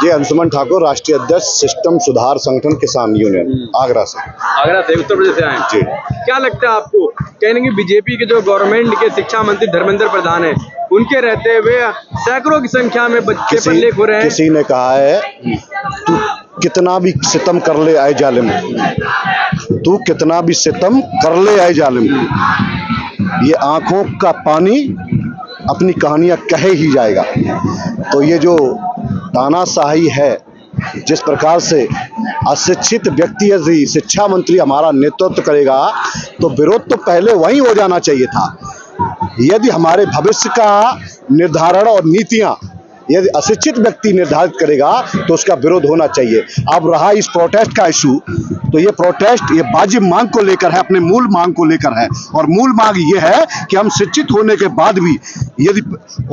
ये अंशुमन ठाकुर, राष्ट्रीय अध्यक्ष सिस्टम सुधार संगठन किसान यूनियन, आगरा से। आगरा से, उत्तर प्रदेश से आए जी। क्या लगता है आपको, कहने की बीजेपी के जो गवर्नमेंट के शिक्षा मंत्री धर्मेंद्र प्रधान है, उनके रहते हुए सैकड़ों की संख्या में बच्चे पल्ले खो रहे हैं। किसी ने कहा है तू कितना भी सितम कर ले आए जालिम, तू कितना भी सितम कर ले आए जालिम, ये आंखों का पानी अपनी कहानियां कहे ही जाएगा। तो ये जो तानाशाही है, जिस प्रकार से अशिक्षित व्यक्ति यदि शिक्षा मंत्री हमारा नेतृत्व करेगा तो विरोध तो पहले वहीं हो जाना चाहिए था। यदि हमारे भविष्य का निर्धारण और नीतियां यदि अशिक्षित व्यक्ति निर्धारित करेगा तो उसका विरोध होना चाहिए। अब रहा इस प्रोटेस्ट का इशू, तो ये प्रोटेस्ट ये वाजिब मांग को लेकर है, अपने मूल मांग को लेकर है। और मूल मांग ये है कि हम शिक्षित होने के बाद भी यदि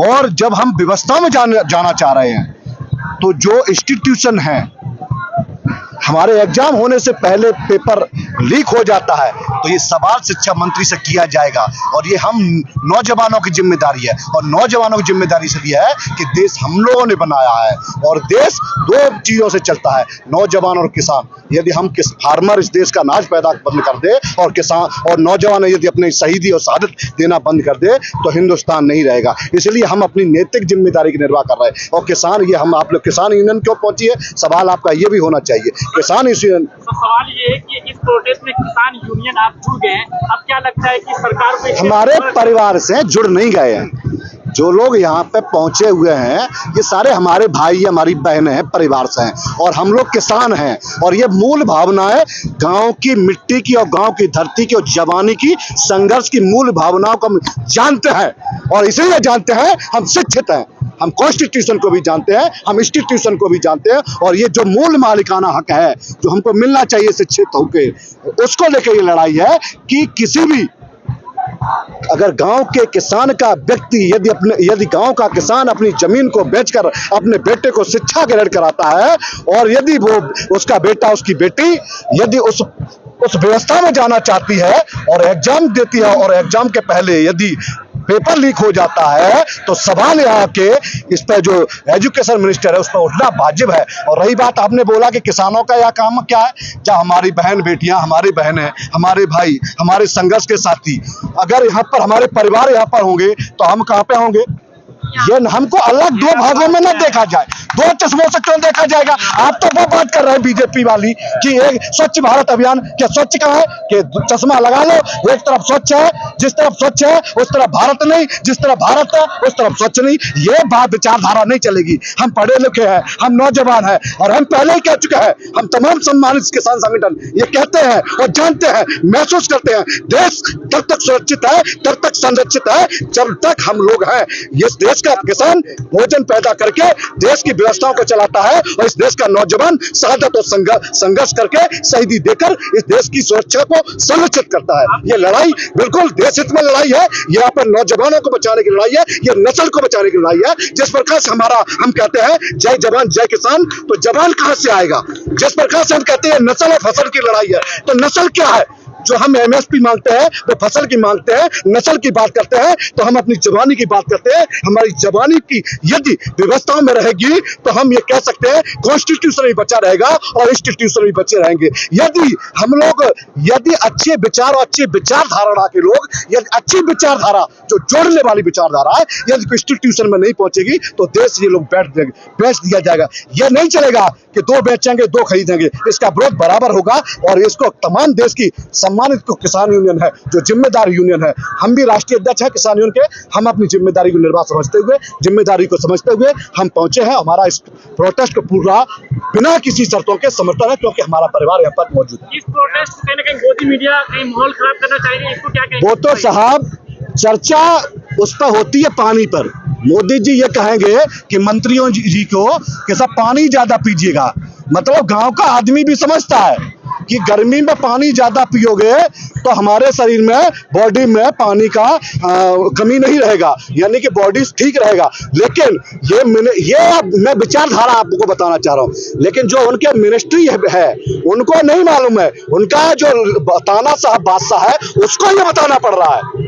और जब हम व्यवस्था में जाना चाह रहे हैं तो जो इंस्टीट्यूशन है, हमारे एग्जाम होने से पहले पेपर लीक हो जाता है, तो ये सवाल शिक्षा मंत्री से किया जाएगा। और ये हम नौजवानों की जिम्मेदारी है, और नौजवानों की जिम्मेदारी से यह है कि देश हम लोगों ने बनाया है और देश दो चीजों से चलता है, नौजवान और किसान। यदि हम फार्मर इस देश का अनाज पैदा बंद कर दे और किसान और नौजवान यदि अपनी शहीदी और शहादत देना बंद कर दे तो हिंदुस्तान नहीं रहेगा। इसलिए हम अपनी नैतिक जिम्मेदारी की निर्वाह कर रहे हैं। और किसान, ये हम आप लोग किसान यूनियन क्यों पहुंची है, सवाल आपका ये भी होना चाहिए। किसान यूनियन, तो सवाल ये है कि इस प्रोटेस्ट में किसान यूनियन आप जुड़ गए हैं, अब क्या लगता है कि सरकार को हमारे परिवार से जुड़ नहीं गए हैं। जो लोग यहाँ पे पहुंचे हुए हैं ये सारे हमारे भाई, हमारी बहनें हैं, परिवार से हैं, और हम लोग किसान हैं। और ये मूल भावनाएं गांव की मिट्टी की और गांव की धरती की और जवानी की संघर्ष की मूल भावनाओं को हम जानते हैं, और इसीलिए जानते हैं हम शिक्षित हैं। हम कॉन्स्टिट्यूशन को भी जानते हैं, हम इंस्टीट्यूशन को भी जानते हैं, और ये जो मूल मालिकाना हक है जो हमको मिलना चाहिए शिक्षित होके, उसको लेकर ये लड़ाई है कि किसी भी अगर गांव के किसान का व्यक्ति यदि गांव का किसान अपनी जमीन को बेचकर अपने बेटे को शिक्षा ग्रहण कराता है, और यदि वो उसका बेटा उसकी बेटी यदि उस व्यवस्था में जाना चाहती है और एग्जाम देती है, और एग्जाम के पहले यदि पेपर लीक हो जाता है, तो सवाल यहाँ के इस पर जो एजुकेशन मिनिस्टर है उस पर उठना वाजिब है। और रही बात, आपने बोला कि किसानों का यह काम क्या है, जब हमारी बहन बेटियां, हमारी बहनें, हमारे भाई, हमारे संघर्ष के साथी अगर यहाँ पर हमारे परिवार यहाँ पर होंगे तो हम कहाँ पे होंगे? ये हमको अलग दो भागों में न देखा जाए, दो चश्मों से क्यों देखा जाएगा? आप तो वो बात कर रहे हैं बीजेपी वाली कि एक स्वच्छ भारत अभियान, क्या स्वच्छ कहाँ है कि चश्मा लगा लो, एक तरफ स्वच्छ है, जिस तरफ स्वच्छ है उस तरफ भारत नहीं, जिस तरफ भारत है उस तरफ स्वच्छ नहीं। ये बात विचारधारा नहीं चलेगी। हम पढ़े लिखे हैं, हम नौजवान हैं, और हम पहले ही कह चुके हैं, हम तमाम सम्मानित किसान संगठन ये कहते हैं और जानते हैं, महसूस करते हैं, देश तब तक सुरक्षित है, तब तक संरक्षित है जब तक हम लोग हैं। इस देश का किसान भोजन पैदा करके देश की व्यवस्थाओं को चलाता है, और इस देश का नौजवान शहादत और संघर्ष करके शहीदी देकर इस देश की सुरक्षा को संरक्षित करता है। ये लड़ाई बिल्कुल देश हित में लड़ाई है, यहाँ पर नौजवानों को बचाने की लड़ाई है, ये नस्ल को बचाने की लड़ाई है। जिस प्रकार से हम कहते हैं जय जवान जय किसान, तो जवान कहां से आएगा? जिस प्रकार से हम कहते हैं नस्ल और फसल की लड़ाई है, तो नस्ल क्या है? जो हम एमएसपी मांगते हैं वो फसल की मांगते हैं, नस्ल की बात करते हैं तो हम अपनी जवानी की बात करते हैं। हमारी जवानी की यदि व्यवस्थाओं में रहेगी तो हम ये कह सकते हैं कॉन्स्टिट्यूशन भी बचा रहेगा और इंस्टीट्यूशन भी बचे रहेंगे। यदि हम लोग अच्छे विचार और अच्छी विचारधारा के लोग, यदि अच्छी विचारधारा जो जोड़ने वाली विचारधारा है यदि इंस्टीट्यूशन में नहीं पहुंचेगी तो देश ये लोग बेच दिया जाएगा। यह नहीं चलेगा कि दो बेचेंगे दो खरीदेंगे, इसका विरोध बराबर होगा। और इसको तमाम देश की सम्मानित किसान यूनियन है, जो जिम्मेदार यूनियन है, हम भी राष्ट्रीय अध्यक्ष है किसान यूनियन के, हम अपनी जिम्मेदारी को निर्वाह जिम्मेदारी को समझते हुए हम पहुंचे हैं। हमारा इस प्रोटेस्ट को पूरा बिना किसी शर्तों के समर्थन है, क्योंकि हमारा परिवार यहाँ पर मौजूद है। इस प्रोटेस्ट को कहीं ना कहीं मोदी मीडिया कहीं माहौल खराब करना चाहिए, इसको क्या कहेंगे? वो तो साहब चर्चा उस पर होती है पानी पर। मोदी जी ये कहेंगे कि मंत्रियों जी को कि सब पानी ज्यादा पीजिएगा, मतलब गांव का आदमी भी समझता है कि गर्मी में पानी ज्यादा पियोगे तो हमारे शरीर में, बॉडी में पानी का कमी नहीं रहेगा, यानी कि बॉडी ठीक रहेगा। लेकिन ये मैं विचारधारा आपको बताना चाह रहा हूँ, लेकिन जो उनके मिनिस्ट्री है उनको नहीं मालूम है, उनका जो ताना साहब बादशाह है उसको ये बताना पड़ रहा है।